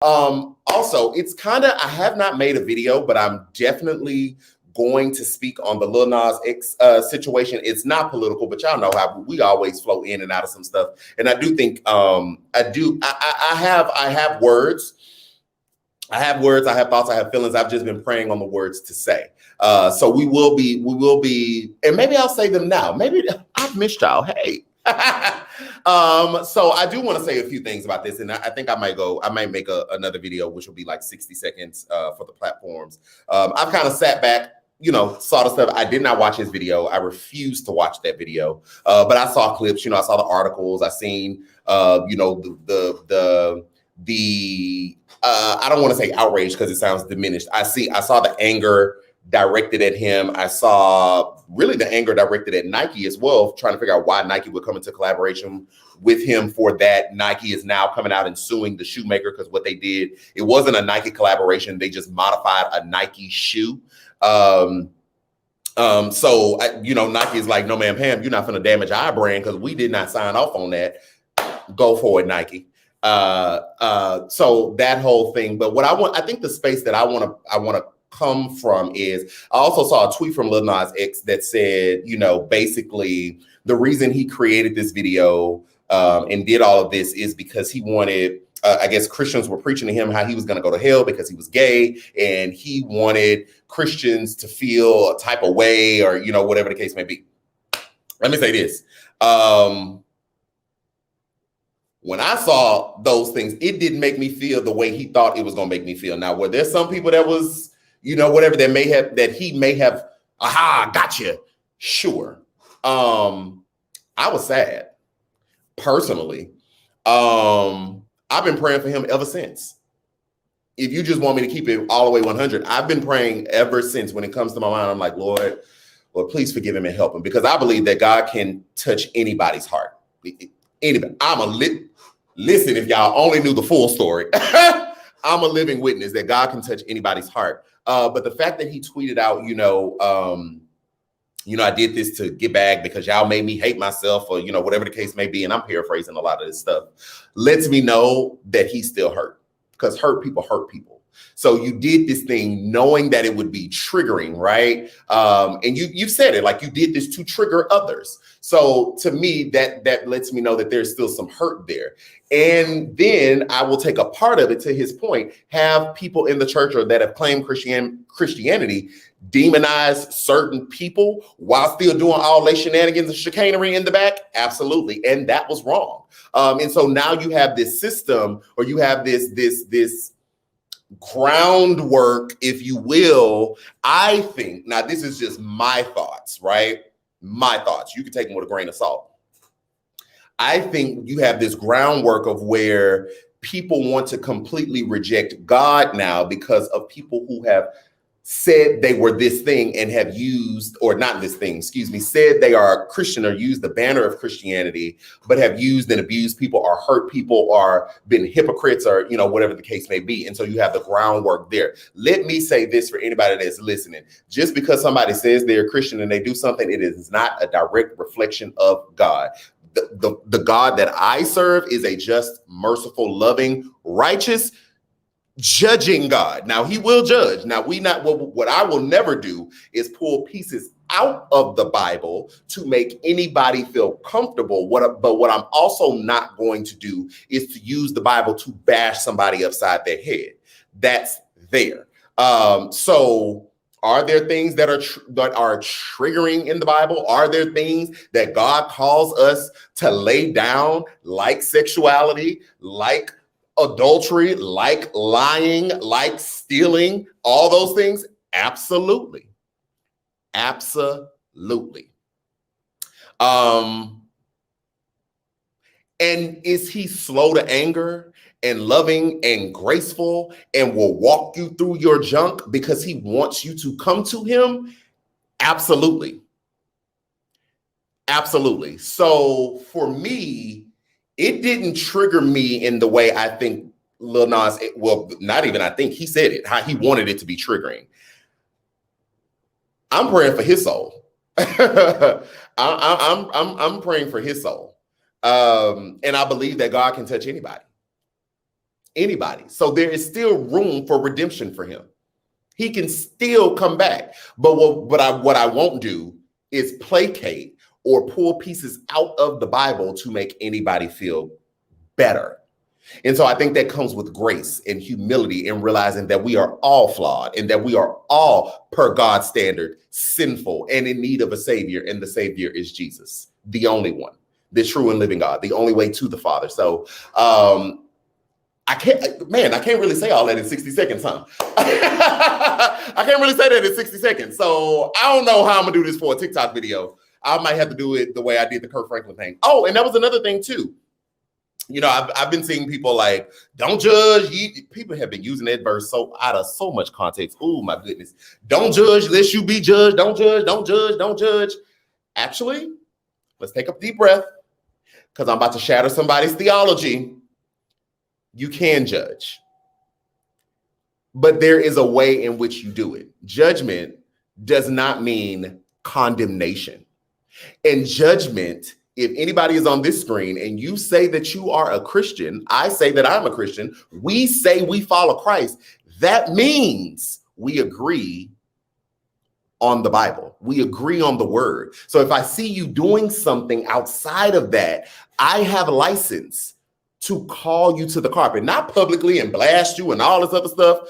Also, it's kind of, I have not made a video, but I'm definitely going to speak on the Lil Nas X situation. It's not political, but y'all know how we always flow in and out of some stuff. And I do think I have words. I have words, I have thoughts, I have feelings. I've just been praying on the words to say. So we will be, and maybe I'll say them now. Maybe I've missed y'all. Hey. So I do want to say a few things about this, and I think I might make another video, which will be like 60 seconds for the platforms. I've kind of sat back, saw the stuff. I did not watch his video. I refused to watch that video, but I saw clips. I saw the articles. I seen, I don't want to say outrage because it sounds diminished. I saw the anger directed at him. I saw really the anger directed at Nike as well, trying to figure out why Nike would come into collaboration with him for that. Nike is now coming out and suing the shoemaker because what they did, it wasn't a Nike collaboration. They just modified a Nike shoe. So Nike is like, no, man, Pam, you're not going to damage our brand because we did not sign off on that. Go for it, Nike. So that whole thing. But I think the space that I want to come from is, I also saw a tweet from Lil Nas X that said, basically the reason he created this video and did all of this is because he wanted, I guess Christians were preaching to him how he was going to go to hell because he was gay, and he wanted Christians to feel a type of way, or, whatever the case may be. Let me say this. When I saw those things, it didn't make me feel the way he thought it was going to make me feel. Now, were there some people that was, whatever that he may have, gotcha. Sure. I was sad. Personally. I've been praying for him ever since. If you just want me to keep it all the way 100, I've been praying ever since. When it comes to my mind, I'm like, Lord, please forgive him and help him, because I believe that God can touch anybody's heart. Anybody. Listen, if y'all only knew the full story, I'm a living witness that God can touch anybody's heart. But the fact that he tweeted out, I did this to get back because y'all made me hate myself, or, whatever the case may be. And I'm paraphrasing a lot of this stuff. Lets me know that he's still hurt, because hurt people hurt people. So you did this thing knowing that it would be triggering, right? And you've said it, like you did this to trigger others. So to me, that lets me know that there's still some hurt there. And then I will take a part of it, to his point, have people in the church or that have claimed Christianity demonize certain people while still doing all their shenanigans and chicanery in the back? Absolutely. And that was wrong. And so now you have this system, or you have this groundwork, if you will. I think, now this is just my thoughts, right? My thoughts. You can take them with a grain of salt. I think you have this groundwork of where people want to completely reject God now because of people who have said they were this thing and have used, or not this thing, said they are a Christian or used the banner of Christianity, but have used and abused people or hurt people or been hypocrites, or, whatever the case may be. And so you have the groundwork there. Let me say this for anybody that's listening. Just because somebody says they're a Christian and they do something, it is not a direct reflection of God. The God that I serve is a just, merciful, loving, righteous, judging God. Now he will judge. Now what I will never do is pull pieces out of the Bible to make anybody feel comfortable. But what I'm also not going to do is to use the Bible to bash somebody upside their head. That's there. So are there things that are triggering in the Bible? Are there things that God calls us to lay down, like sexuality, like adultery, like lying, like stealing, all those things? Absolutely. Absolutely. And is he slow to anger and loving and graceful and will walk you through your junk because he wants you to come to him? Absolutely. Absolutely. So for me, it didn't trigger me in the way I think Lil Nas, well, not even I think, he said it, how he wanted it to be triggering. I'm praying for his soul. I'm praying for his soul. And I believe that God can touch anybody. Anybody. So there is still room for redemption for him. He can still come back. But what I won't do is placate or pull pieces out of the Bible to make anybody feel better. And so I think that comes with grace and humility and realizing that we are all flawed and that we are all, per God's standard, sinful and in need of a savior. And the savior is Jesus, the only one, the true and living God, the only way to the Father. So I can't really say all that in 60 seconds, huh? I can't really say that in 60 seconds. So I don't know how I'm gonna do this for a TikTok video. I might have to do it the way I did the Kirk Franklin thing. Oh, and that was another thing too. You know, I've been seeing people like, don't judge. People have been using that verse out of so much context. Oh my goodness. Don't judge lest you be judged. Don't judge, don't judge, don't judge. Actually, let's take a deep breath because I'm about to shatter somebody's theology. You can judge, but there is a way in which you do it. Judgment does not mean condemnation. And judgment, if anybody is on this screen and you say that you are a Christian, I say that I'm a Christian, we say we follow Christ, that means we agree on the Bible. We agree on the word. So if I see you doing something outside of that, I have a license to call you to the carpet, not publicly and blast you and all this other stuff.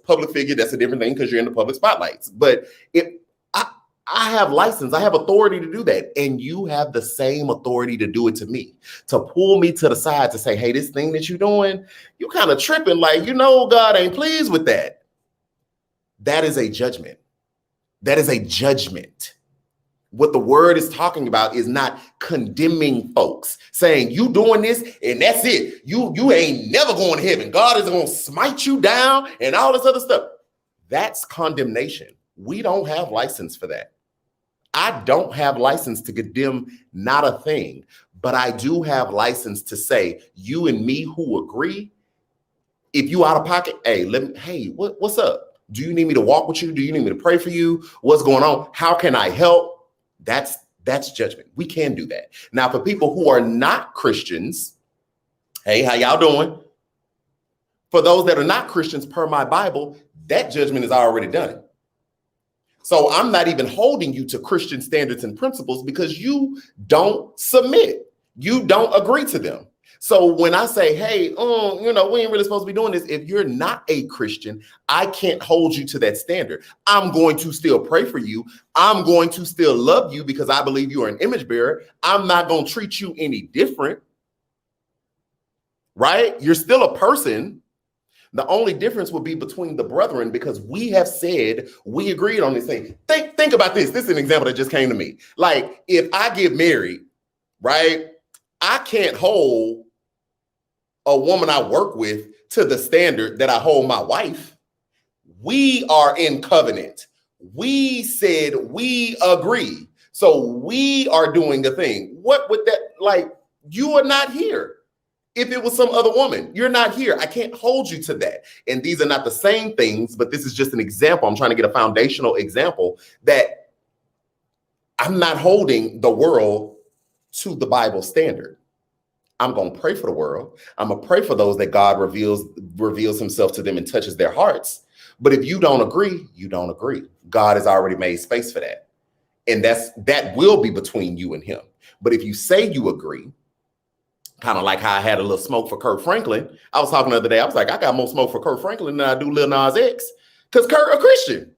Public figure, that's a different thing because you're in the public spotlights. But if I have license, I have authority to do that. And you have the same authority to do it to me, to pull me to the side to say, hey, this thing that you're doing, you kind of tripping, like, God ain't pleased with that. That is a judgment. That is a judgment. What the word is talking about is not condemning folks, saying you doing this and that's it. You ain't never going to heaven. God is going to smite you down and all this other stuff. That's condemnation. We don't have license for that. I don't have license to condemn not a thing, but I do have license to say you and me who agree, if you out of pocket, hey, what's up? Do you need me to walk with you? Do you need me to pray for you? What's going on? How can I help? That's judgment. We can do that. Now, for people who are not Christians, hey, how y'all doing? For those that are not Christians, per my Bible, that judgment is already done. So I'm not even holding you to Christian standards and principles because you don't submit. You don't agree to them. So when I say, hey, we ain't really supposed to be doing this. If you're not a Christian, I can't hold you to that standard. I'm going to still pray for you. I'm going to still love you because I believe you are an image bearer. I'm not going to treat you any different, right? You're still a person. The only difference would be between the brethren because we have said we agreed on this thing. Think about this. This is an example that just came to me. Like if I get married, right, I can't hold a woman I work with to the standard that I hold my wife. We are in covenant. We said we agree. So we are doing the thing. What would that, like, you are not here. If it was some other woman, you're not here. I can't hold you to that. And these are not the same things, but this is just an example. I'm trying to get a foundational example that I'm not holding the world to the Bible standard. I'm going to pray for the world. I'm going to pray for those that God reveals himself to them and touches their hearts. But if you don't agree, you don't agree. God has already made space for that. And that will be between you and him. But if you say you agree, kind of like how I had a little smoke for Kirk Franklin. I was talking the other day. I was like, I got more smoke for Kirk Franklin than I do Lil Nas X because Kirk a Christian.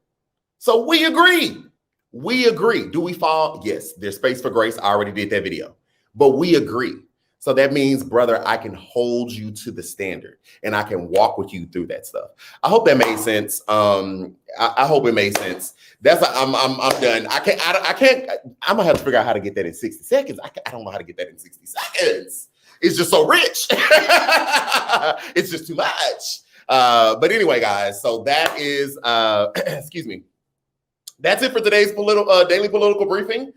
So we agree. We agree. Do we fall? Yes, there's space for grace. I already did that video. But we agree. So that means, brother, I can hold you to the standard and I can walk with you through that stuff. I hope that made sense. I hope it made sense. I'm done. I'm gonna have to figure out how to get that in 60 seconds. I don't know how to get that in 60 seconds. It's just so rich. It's just too much. But anyway, guys, so that is, excuse me. That's it for today's daily political briefing.